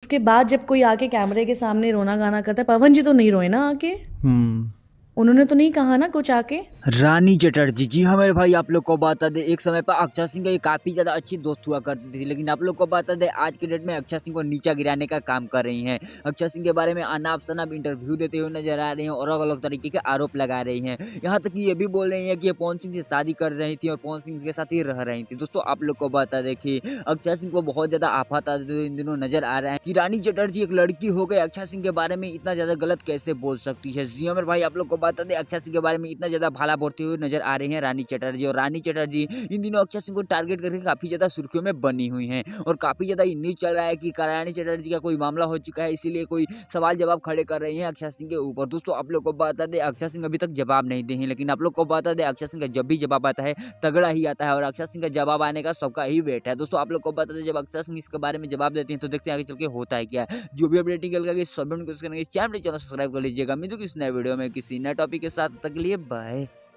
उसके बाद जब कोई आके कैमरे के सामने रोना गाना करता है, पवन जी तो नहीं रोए ना आके? हम्म। उन्होंने तो नहीं कहा ना कुछ आके? रानी चटर्जी, जी हाँ मेरे भाई, आप लोग को बता दें एक समय पर अक्षय सिंह का ये काफी ज्यादा अच्छी दोस्त हुआ करती थी, लेकिन आप लोग को बता दें आज के डेट में अक्षय सिंह को नीचा गिराने का काम कर रही हैं। अक्षय सिंह के बारे में अनाप शनाप इंटरव्यू देते हुए नजर आ रही हैं और अलग अलग तरीके के आरोप लगा रही हैं। यहाँ तक कि ये भी बोल रही है कि ये पवन सिंह से शादी कर रही थी और पवन सिंह के साथ ही रह रही थी। दोस्तों आप लोग को बता दें कि अक्षय सिंह को बहुत ज्यादा आफत आते हुए इन दिनों नजर आ रहा है कि रानी चटर्जी एक लड़की हो गई अक्षय सिंह के बारे में इतना ज्यादा गलत कैसे बोल सकती है। जी हाँ मेरे भाई, आप लोग को बता दें अक्षय सिंह के बारे में इतना ज्यादा भाला बोलते हुए नजर आ रही हैं रानी चटर्जी। और रानी चटर्जी इन दिनों अक्षय सिंह को टारगेट करके काफी ज्यादा सुर्खियों में बनी हुई हैं और काफी ज्यादा ये न्यूज चल रहा है कि रानी चटर्जी का कोई मामला हो चुका है, इसीलिए कोई सवाल जवाब खड़े कर रही हैं अक्षय सिंह के ऊपर। दोस्तों आप लोग को बता दें अक्षय सिंह अभी तक जवाब नहीं दिए हैं, लेकिन आप लोग को बता दें अक्षय सिंह का जब भी जवाब आता है तगड़ा ही आता है और अक्षय सिंह का जवाब आने का सबका ही वेट है। दोस्तों आप लोग को बता दें जब अक्षय सिंह इसके बारे में जवाब देते हैं तो देखते हैं आगे चल के होता है क्या। जो भी अपडेटिंग करेंगे सब चैनल सब्सक्राइब कर लीजिएगा। मिलूंगा किसी नए वीडियो में किसी नए टॉपिक के साथ, तक के लिए बाय।